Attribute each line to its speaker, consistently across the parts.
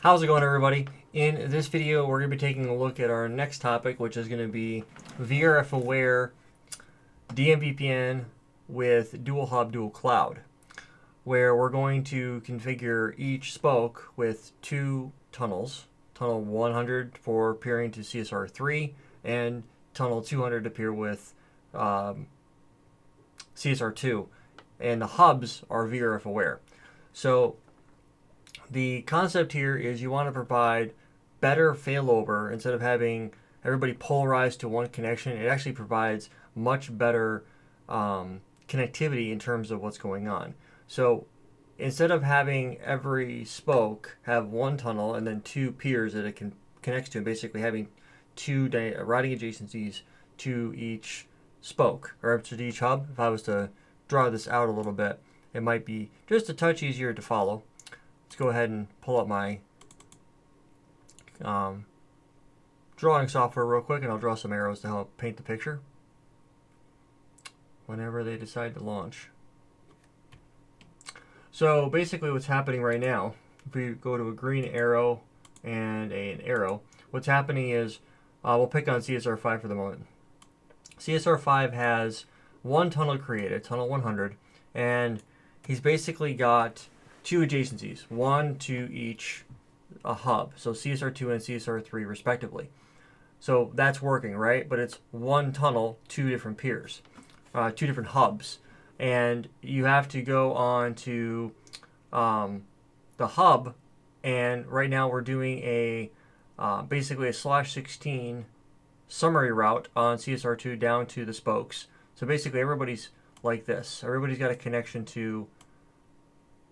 Speaker 1: How's it going, everybody? In this video, we're going to be taking a look at our next topic, which is going to be VRF aware DMVPN with dual hub, dual cloud, where we're going to configure each spoke with two tunnels, tunnel 100 for peering to CSR3 and tunnel 200 to peer with CSR2, and the hubs are VRF aware. So the concept here is you want to provide better failover. Instead of having everybody polarized to one connection, it actually provides much better connectivity in terms of what's going on. So instead of having every spoke have one tunnel and then two peers that it connects to, and basically having two routing adjacencies to each spoke or to each hub, if I was to draw this out a little bit, it might be just a touch easier to follow. Let's go ahead and pull up my drawing software real quick, and I'll draw some arrows to help paint the picture whenever they decide to launch. So basically what's happening right now, if we go to a green arrow and an arrow, what's happening is, we'll pick on CSR5 for the moment. CSR5 has one tunnel created, tunnel 100, and he's basically got two adjacencies, one to each hub, so CSR2 and CSR3 respectively. So that's working, right? But it's one tunnel, two different peers, two different hubs, and you have to go on to the hub, and right now we're doing a basically a /16 summary route on CSR2 down to the spokes. So basically everybody's like this. Everybody's got a connection to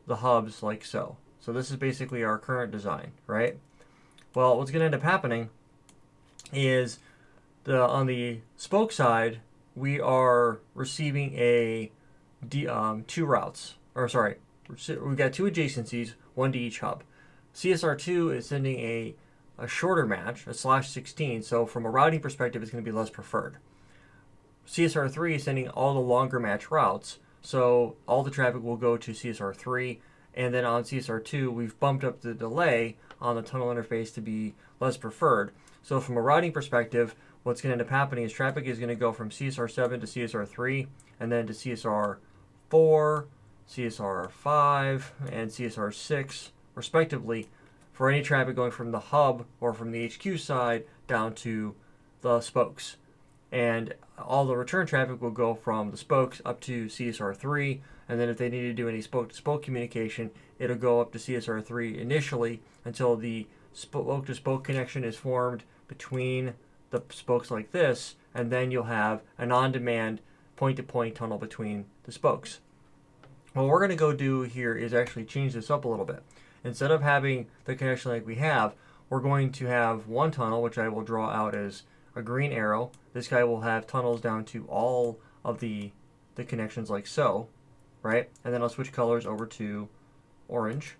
Speaker 1: the hubs like so. So this is basically our current design, right? Well, what's going to end up happening is on the spoke side, we are receiving two routes. Or sorry, we've got two adjacencies, one to each hub. CSR2 is sending a shorter match, a /16, so from a routing perspective, it's going to be less preferred. CSR3 is sending all the longer match routes, so all the traffic will go to CSR3, and then on CSR2, we've bumped up the delay on the tunnel interface to be less preferred. So from a routing perspective, what's going to end up happening is traffic is going to go from CSR7 to CSR3, and then to CSR4, CSR5, and CSR6, respectively, for any traffic going from the hub or from the HQ side down to the spokes. And all the return traffic will go from the spokes up to CSR3, and then if they need to do any spoke-to-spoke communication, it'll go up to CSR3 initially until the spoke-to-spoke connection is formed between the spokes like this, and then you'll have an on-demand point-to-point tunnel between the spokes. What we're going to go do here is actually change this up a little bit. Instead of having the connection like we have, we're going to have one tunnel, which I will draw out as a green arrow. This guy will have tunnels down to all of the connections like so, right? And then I'll switch colors over to orange.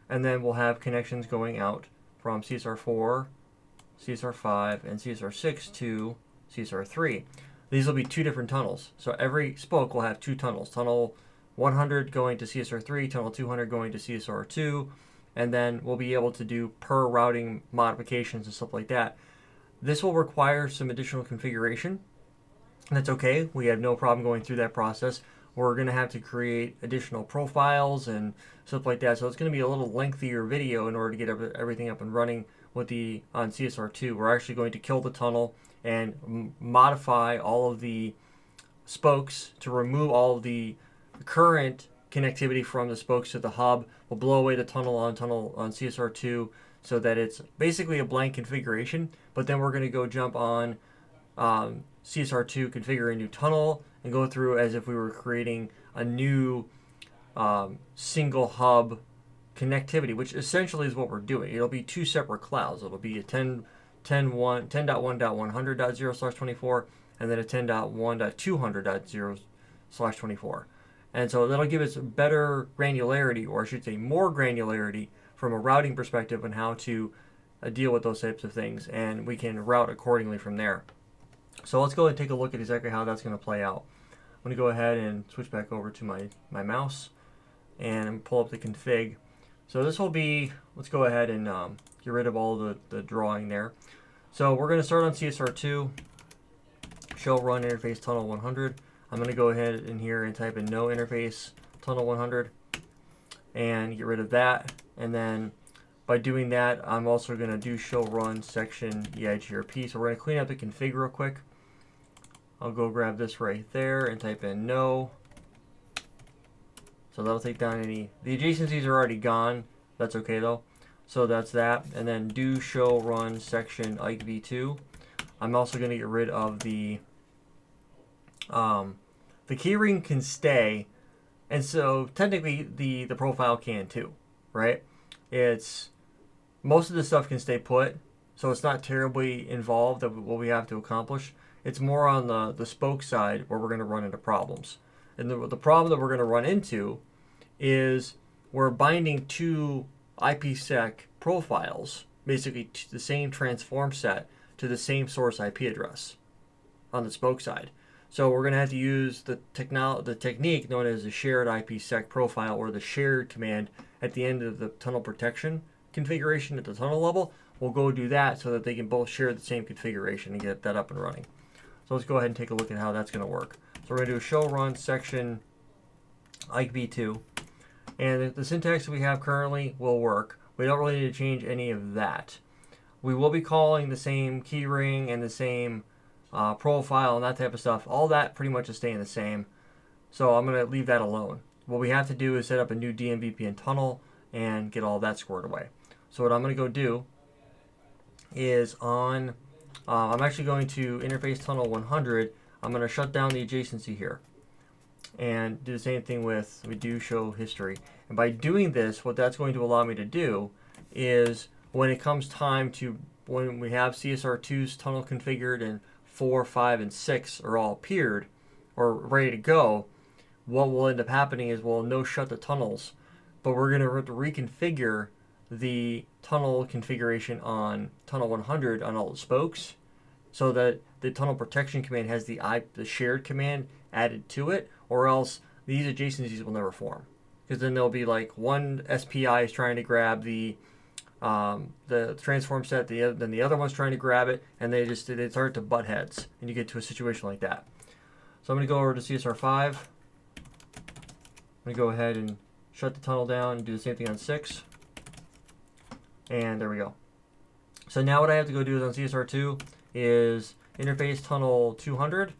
Speaker 1: And then we'll have connections going out from CSR4, CSR5, and CSR6 to CSR3. These will be two different tunnels. So every spoke will have two tunnels. Tunnel 100 going to CSR3, tunnel 200 going to CSR2, and then we'll be able to do per routing modifications and stuff like that. This will require some additional configuration. That's okay. We have no problem going through that process. We're going to have to create additional profiles and stuff like that. So it's going to be a little lengthier video in order to get everything up and running with on CSR2. We're actually going to kill the tunnel and modify all of the spokes to remove all of the current connectivity from the spokes to the hub. We'll blow away the tunnel on CSR2 so that it's basically a blank configuration, but then we're going to go jump on CSR2, configure a new tunnel, and go through as if we were creating a new single hub connectivity, which essentially is what we're doing. It'll be two separate clouds. It'll be a 10.1.100.0/24 and then a 10.1.200.0/24. And so that'll give us better granularity, or I should say more granularity, from a routing perspective on how to deal with those types of things, and we can route accordingly from there. So let's go and take a look at exactly how that's going to play out. I'm going to go ahead and switch back over to my mouse and pull up the config. So this will be, let's go ahead and get rid of all the drawing there. So we're going to start on CSR2, show run interface tunnel 100. I'm going to go ahead in here and type in no interface tunnel 100 and get rid of that. And then by doing that, I'm also going to do show run section EIGRP. So we're going to clean up the config real quick. I'll go grab this right there and type in no. So that'll take down any, the adjacencies are already gone. That's okay though. So that's that. And then do show run section IKEv2. I'm also going to get rid of the keyring can stay. And so technically the profile can too, right? It's, most of the stuff can stay put. So it's not terribly involved of what we have to accomplish. It's more on the spoke side where we're going to run into problems. And the problem that we're going to run into is we're binding two IPsec profiles, basically to the same transform set, to the same source IP address on the spoke side. So we're going to have to use the technique known as the shared IPsec profile, or the shared command at the end of the tunnel protection configuration at the tunnel level. We'll go do that so that they can both share the same configuration and get that up and running. So let's go ahead and take a look at how that's going to work. So we're going to do a show run section IKEv2. And the syntax that we have currently will work. We don't really need to change any of that. We will be calling the same keyring and the same profile and that type of stuff. All that pretty much is staying the same. So I'm going to leave that alone. What we have to do is set up a new DMVPN tunnel and get all that squared away. So what I'm going to go do is I'm actually going to interface tunnel 100. I'm going to shut down the adjacency here and do the same thing with, we do show history. And by doing this, what that's going to allow me to do is when it comes time to, when we have CSR2's tunnel configured and 4, 5, and 6 are all appeared or ready to go, what will end up happening is we'll no shut the tunnels, but we're going to have to reconfigure the tunnel configuration on tunnel 100 on all the spokes so that the tunnel protection command has the shared command added to it, or else these adjacencies will never form. Because then there'll be like one SPI is trying to grab the transform set, then the other one's trying to grab it, and they start to butt heads, and you get to a situation like that. So I'm going to go over to CSR5. I'm going to go ahead and shut the tunnel down and do the same thing on 6. And there we go. So now what I have to go do is on CSR2 is interface tunnel 200.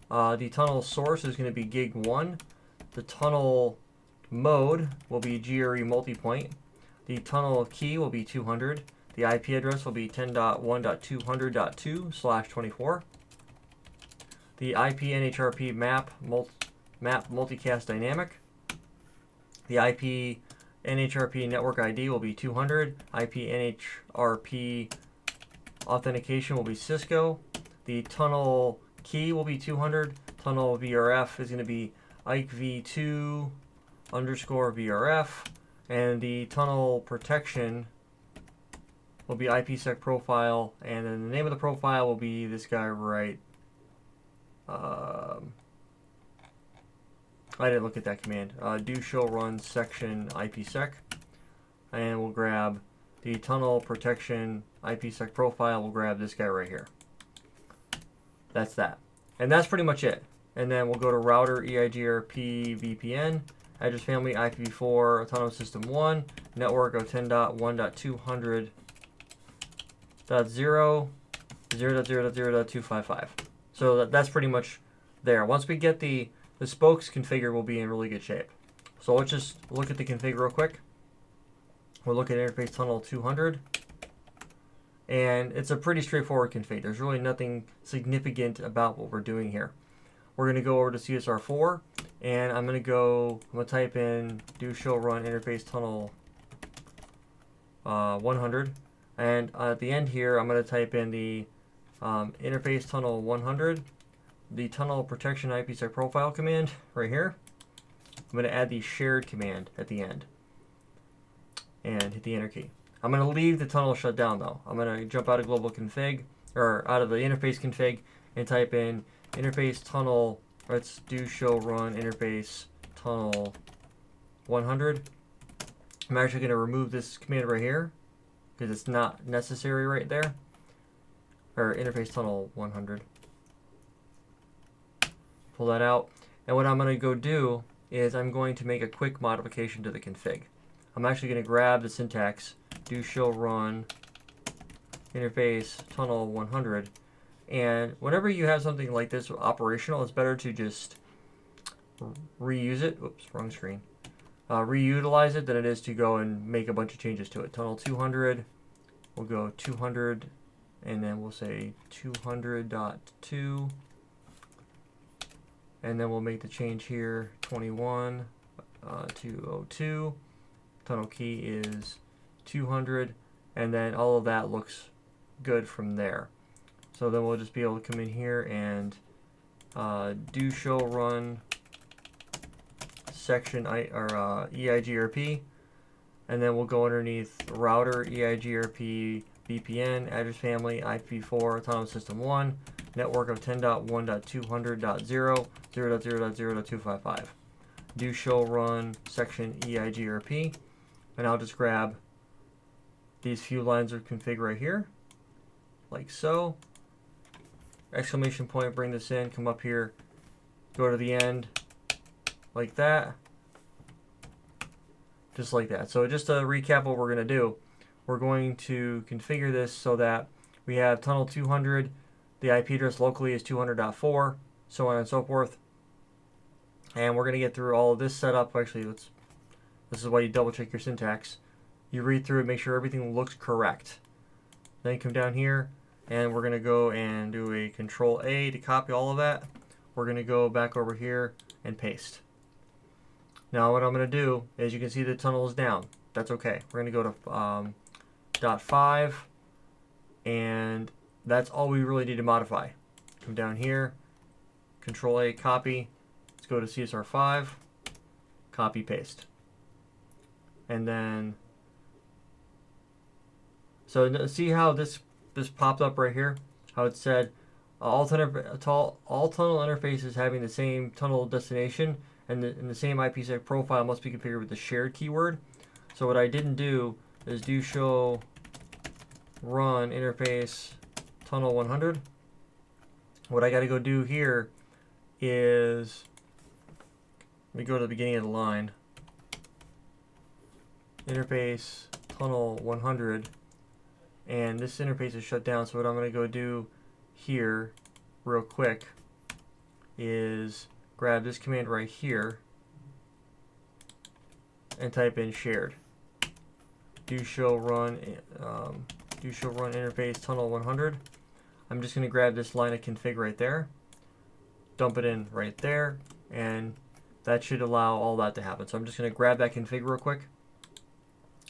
Speaker 1: The tunnel source is going to be gig 1. The tunnel mode will be GRE multipoint. The tunnel key will be 200. The IP address will be 10.1.200.2/24. The IP NHRP map multicast dynamic. The IP NHRP network ID will be 200. IP NHRP authentication will be Cisco. The tunnel key will be 200. Tunnel VRF is going to be IKEv2 _VRF. And the tunnel protection will be IPsec Profile. And then the name of the profile will be this guy right. I didn't look at that command. Do show run section IPsec. And we'll grab the tunnel protection IPsec profile. We'll grab this guy right here. That's that. And that's pretty much it. And then we'll go to router EIGRP VPN. Address family IPv4 autonomous system 1. Network of 10.1.200.0.0.0.255. So that's pretty much there. Once we get the spokes configured, we'll be in really good shape. So let's just look at the config real quick. We'll look at interface tunnel 200. And it's a pretty straightforward config. There's really nothing significant about what we're doing here. We're going to go over to CSR4. And I'm going to type in do show run interface tunnel 100. And at the end here, I'm going to type in the interface tunnel 100, the tunnel protection IPsec profile command right here. I'm going to add the shared command at the end and hit the enter key. I'm going to leave the tunnel shut down though. I'm going to jump out of global config, or out of the interface config, and type in interface tunnel. Let's do show run interface tunnel 100. I'm actually going to remove this command right here because it's not necessary right there. Or interface tunnel 100. Pull that out. And what I'm going to go do is I'm going to make a quick modification to the config. I'm actually going to grab the syntax, do show run interface tunnel 100. And whenever you have something like this operational, it's better to just reuse it. Oops, wrong screen. Reutilize it than it is to go and make a bunch of changes to it. Tunnel 200, we'll go 200, and then we'll say 200.2, and then we'll make the change here 21 to 02. Tunnel key is 200, and then all of that looks good from there. So then we'll just be able to come in here and do show run section EIGRP, and then we'll go underneath router EIGRP VPN address family IP4 autonomous system 1 network of 10.1.200.0 0.0.0.255. Do show run section EIGRP, and I'll just grab these few lines of config right here, like so. Exclamation point, bring this in, come up here, go to the end, like that, just like that. So just to recap what we're going to do, we're going to configure this so that we have tunnel 200, the IP address locally is 200.4, so on and so forth. And we're going to get through all of this setup. Actually, this is why you double check your syntax. You read through it, make sure everything looks correct. Then come down here, and we're going to go and do a Control A to copy all of that. We're going to go back over here and paste. Now what I'm going to do is, you can see the tunnel is down. That's okay. We're going to go to .5, and that's all we really need to modify. Come down here, Control A, copy. Let's go to CSR5, copy, paste. And then, so see how this popped up right here? How it said all tunnel interfaces having the same tunnel destination and the same IPsec profile must be configured with the shared keyword. So what I didn't do is do show run interface tunnel 100. What I got to go do here is, let me go to the beginning of the line, interface tunnel 100, and this interface is shut down. So what I'm going to go do here real quick is grab this command right here and type in shared. Do show run interface tunnel 100. I'm just going to grab this line of config right there, dump it in right there, and that should allow all that to happen. So I'm just going to grab that config real quick,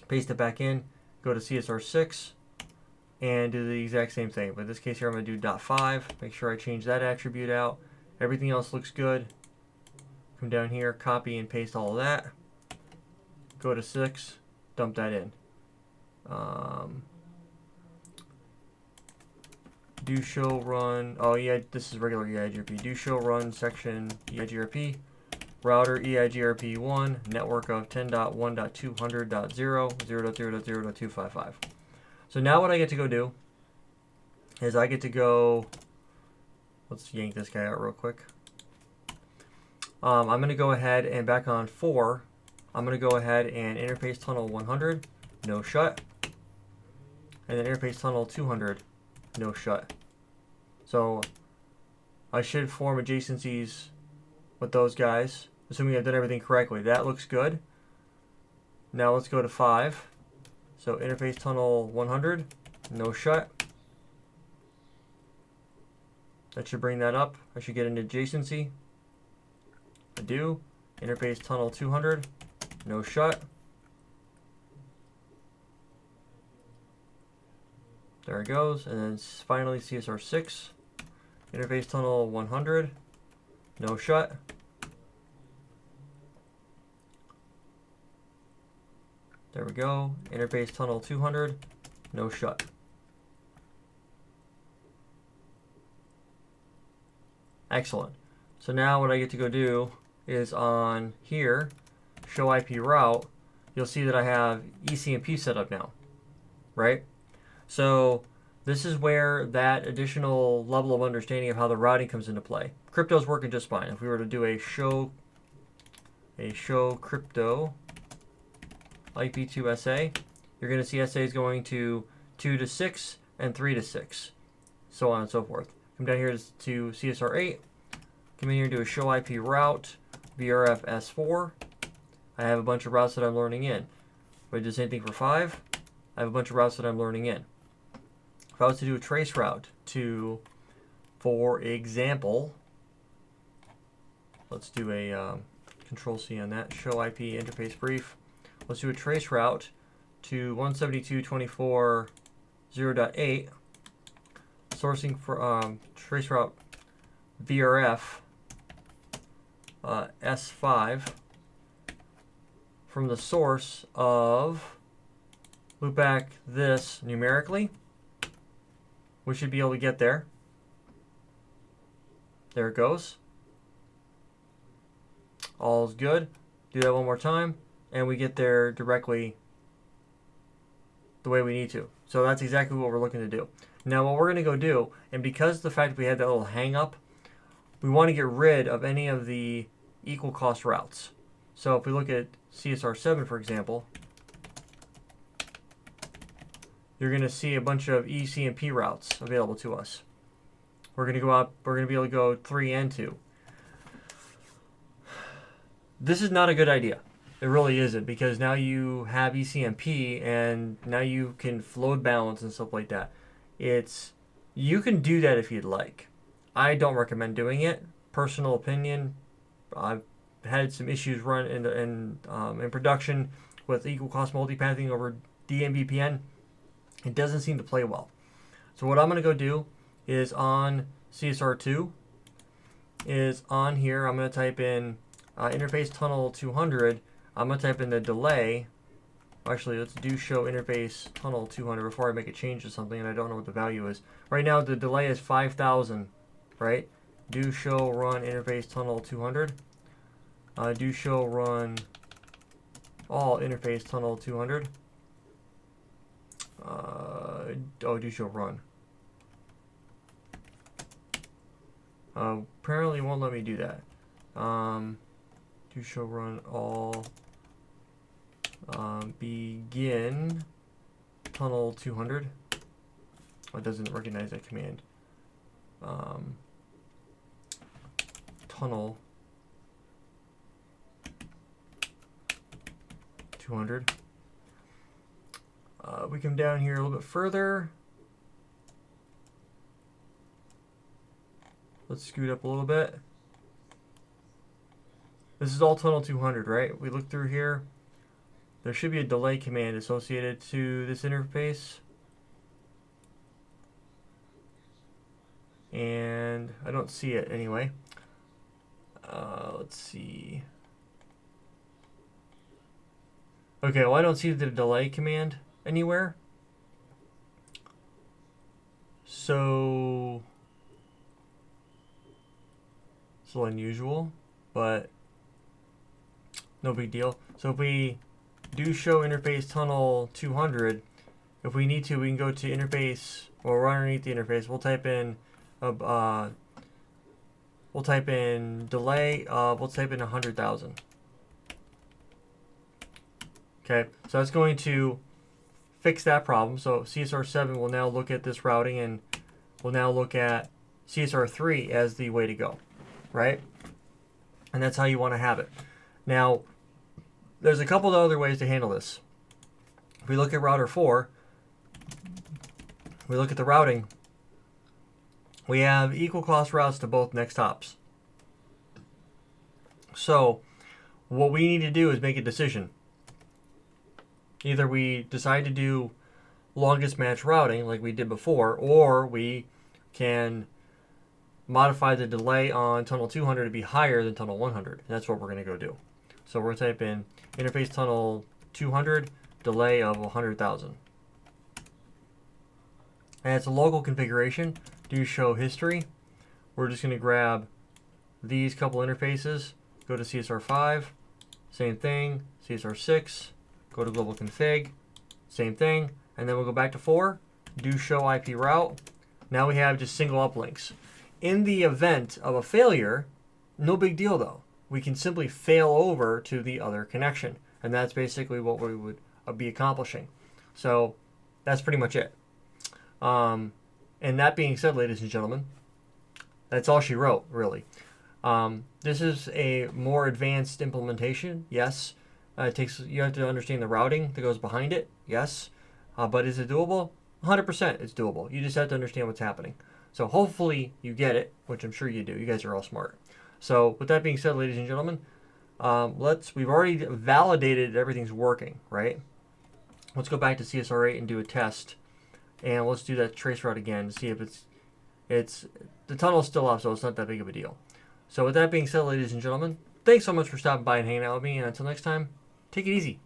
Speaker 1: paste it back in, go to CSR6, and do the exact same thing. But in this case here, I'm going to do .5, make sure I change that attribute out. Everything else looks good. Come down here, copy and paste all of that. Go to 6, dump that in. Do show run, oh yeah, this is regular EIGRP. Do show run section EIGRP, router EIGRP1, network of 10.1.200.0, 0.0.0.255. So now what I get to go do is I get to go, let's yank this guy out real quick. I'm going to go ahead and back on 4, I'm going to go ahead and interface tunnel 100, no shut, and then interface tunnel 200, no shut. So I should form adjacencies with those guys, assuming I've done everything correctly. That looks good. Now let's go to 5. So interface tunnel 100, no shut. That should bring that up. I should get an adjacency. I do. Interface tunnel 200, no shut. There it goes. And then finally CSR6, interface tunnel 100, no shut. There we go. Interface tunnel 200, no shut. Excellent. So now what I get to go do is on here, show IP route, you'll see that I have ECMP set up now, right? So this is where that additional level of understanding of how the routing comes into play. Crypto's working just fine. If we were to do a show crypto IP2 SA, you're going to see SA is going to 2 to 6 and 3 to 6, so on and so forth. Come down here to CSR8. Come in here and do a show IP route, VRF S4. I have a bunch of routes that I'm learning in. If I do the same thing for 5, I have a bunch of routes that I'm learning in. If I was to do a trace route to, for example, let's do a Control C on that, show IP interface brief. Let's do a trace route to 172.24.0.8, sourcing for trace route VRF S5 from the source of loopback this numerically. We should be able to get there. There it goes. All's good. Do that one more time, and we get there directly the way we need to. So that's exactly what we're looking to do. Now what we're going to go do, and because the fact that we had that little hang up, we want to get rid of any of the equal cost routes. So if we look at CSR7, for example, you're going to see a bunch of ECMP routes available to us. We're going to go out, we're going to be able to go 3 and 2. This is not a good idea. It really isn't, because now you have ECMP and now you can load balance and stuff like that. You can do that if you'd like. I don't recommend doing it. Personal opinion. I've had some issues run in production with equal cost multipathing over DMVPN. It doesn't seem to play well. So what I'm going to go do is on CSR2 is on here. I'm going to type in interface tunnel 200. I'm going to type in the delay. Actually, let's do show interface tunnel 200 before I make a change to something and I don't know what the value is. Right now the delay is 5,000, right? Do show run interface tunnel 200. Do show run all interface tunnel 200. Do show run. Apparently it won't let me do that. Do show run all begin tunnel 200. Oh, it doesn't recognize that command. Tunnel 200. We come down here a little bit further. Let's scoot up a little bit. This is all tunnel 200, right? We look through here. There should be a delay command associated to this interface. And I don't see it anyway. Let's see. Okay, well I don't see the delay command anywhere. So it's a little unusual, but no big deal. So if we do show interface tunnel 200, if we need to, we can go to interface, or right underneath the interface, we'll type in delay of, let's type in 100,000. Okay, so that's going to fix that problem. So CSR7 will now look at this routing and will now look at CSR3 as the way to go, right? And that's how you want to have it. Now, there's a couple of other ways to handle this. If we look at router 4, we look at the routing, we have equal cost routes to both next hops. So what we need to do is make a decision. Either we decide to do longest match routing like we did before, or we can modify the delay on tunnel 200 to be higher than tunnel 100. And that's what we're going to go do. So we're going to type in interface tunnel 200, delay of 100,000. And it's a local configuration. Do show history. We're just going to grab these couple interfaces, go to CSR5, same thing, CSR6, go to global config, same thing, and then we'll go back to 4, do show IP route. Now we have just single uplinks. In the event of a failure, no big deal though. We can simply fail over to the other connection, and that's basically what we would be accomplishing. So that's pretty much it. And that being said, ladies and gentlemen, that's all she wrote, really. This is a more advanced implementation, yes. You have to understand the routing that goes behind it, yes. But is it doable? 100% it's doable. You just have to understand what's happening. So hopefully you get it, which I'm sure you do. You guys are all smart. So with that being said, ladies and gentlemen, we've already validated everything's working, right? Let's go back to CSR8 and do a test, and let's do that trace route again to see if the tunnel's still up, so it's not that big of a deal. So with that being said, ladies and gentlemen, thanks so much for stopping by and hanging out with me, and until next time, take it easy.